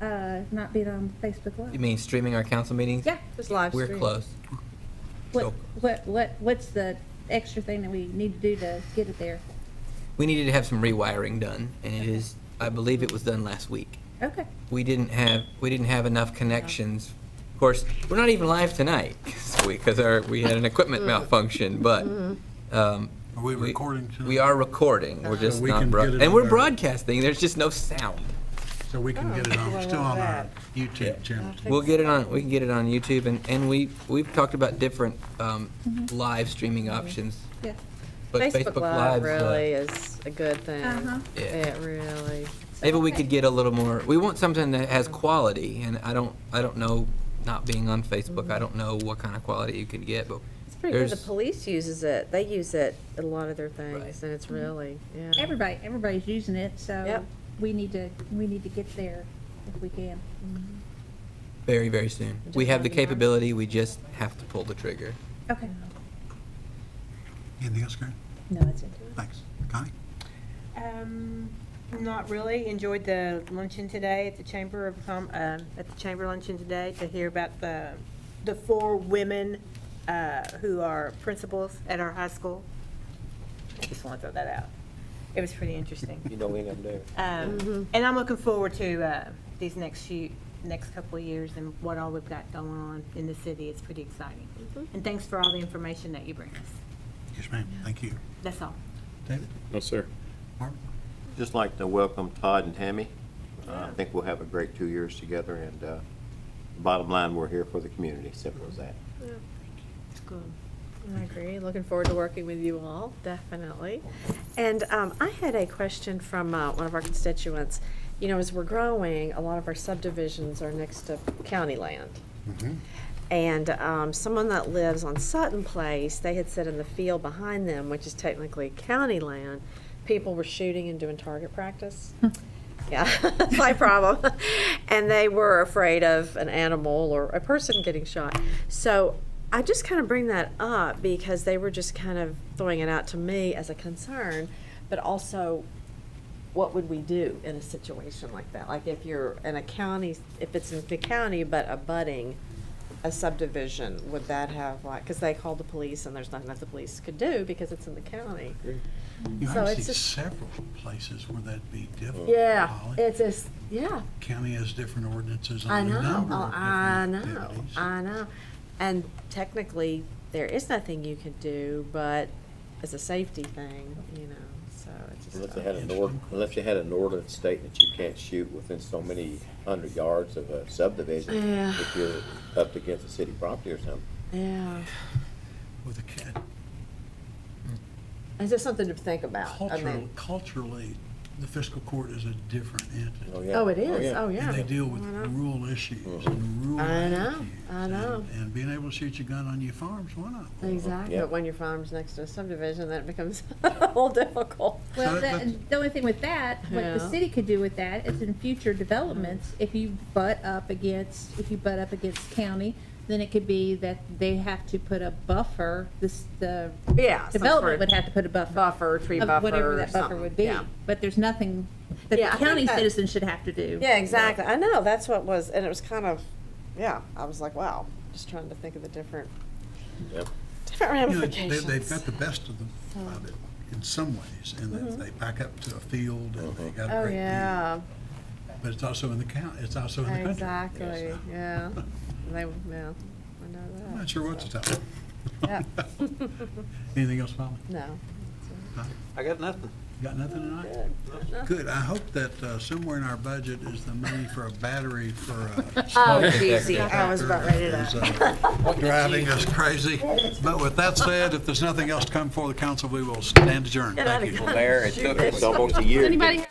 not being on Facebook Live. You mean streaming our council meetings? Yeah. Just live We're stream. close. What's the extra thing that we need to do to get it there? We needed to have some rewiring done, and it is, I believe it was done last week. Okay. We didn't have enough connections. Of course, we're not even live tonight because we had an equipment malfunction, but Are we recording tonight? We are recording, we're just we not, can get it and on we're our- broadcasting, there's just no sound. So we can get it on, still on our YouTube channel. We'll get it on, we can get it on YouTube, and we've talked about different, live streaming options. Yeah. But Facebook Live Live's, really is a good thing. Uh-huh. Yeah. It really. Maybe we could get a little more, we want something that has quality, and I don't know, not being on Facebook, I don't know what kind of quality you can get, but It's pretty good. The there's, police uses it. They use it in a lot of their things, Right. and it's really, yeah. Everybody's using it, so Yep. we need to get there if we can. very, very soon. We have the capability, we just have to pull the trigger. Okay. Anything else, Karen? No, that's it. Thanks. Connie? Not really. Enjoyed the luncheon today at the Chamber luncheon today to hear about the 4 women who are principals at our high school. I just want to throw that out. It was pretty interesting. You know we ain't gonna do it. And I'm looking forward to these next couple of years and what all we've got going on in the city. It's pretty exciting. And thanks for all the information that you bring us. Yes, ma'am. Thank you. That's all. David? No, sir. Mark? Just like to welcome Todd and Tammy. I think we'll have a great 2 years together, and bottom line, we're here for the community, simple as that. It's good. I agree. Looking forward to working with you all, definitely. And I had a question from one of our constituents. You know, as we're growing, a lot of our subdivisions are next to county land. And someone that lives on Sutton Place, they had said in the field behind them, which is technically county land, people were shooting and doing target practice. Yeah, that's my problem. And they were afraid of an animal or a person getting shot. So I just kind of bring that up because they were just kind of throwing it out to me as a concern, but also what would we do in a situation like that? Like if you're in a county, if it's in the county but abutting a subdivision, would that have like, because they called the police and there's nothing that the police could do because it's in the county. You So have it's seen just- several places where that'd be difficult. Yeah, Holly. it's just, yeah. County has different ordinances I on a know, number of I different know, activities. I know. And technically, there is nothing you could do, but as a safety thing, you know, so it's just. Unless you had an ordinance stating that you can't shoot within so many 100 yards of a subdivision, Yeah. if you're up against a city property or something. Yeah, With a kid. it's just something to think about. I mean, Culturally, the fiscal court is a different entity. Oh, yeah. Oh, it is, oh, yeah. And they deal with I know. rural issues and rural I know, attitudes. I know. And being able to shoot your gun on your farm's one of them. Exactly, Yeah. but when your farm's next to a subdivision, then it becomes a little difficult. Well, So that's- and the only thing with that, what the Yeah. city could do with that is in future developments, if you butt up against county, then it could be that they have to put a buffer, the Yeah. some development sort would of have to put a buffer. tree of buffer. whatever or that buffer something, would be. yeah. But there's nothing that Yeah, I the think county that- citizens should have to do. Yeah, exactly. I know, that's what was, and it was kind of, yeah, I was like, wow, just trying to think of the different Yep. You know, ramifications. they've got the best of it in some ways, in that they back up to a field and they got a Oh, great view. yeah, But it's also in the county, it's also in the country. exactly, yeah. They, yeah, I know I'm that. not sure what to tell them. Yeah. Anything else, Molly? No. I got nothing. Got nothing tonight? Good. I hope that somewhere in our budget is the money for a battery for a smoke easy. I was about ready to- detector. Is, driving us crazy. But with that said, if there's nothing else to come before the council, we will stand adjourned. Thank you. Mayor, it took us almost a year. Anybody?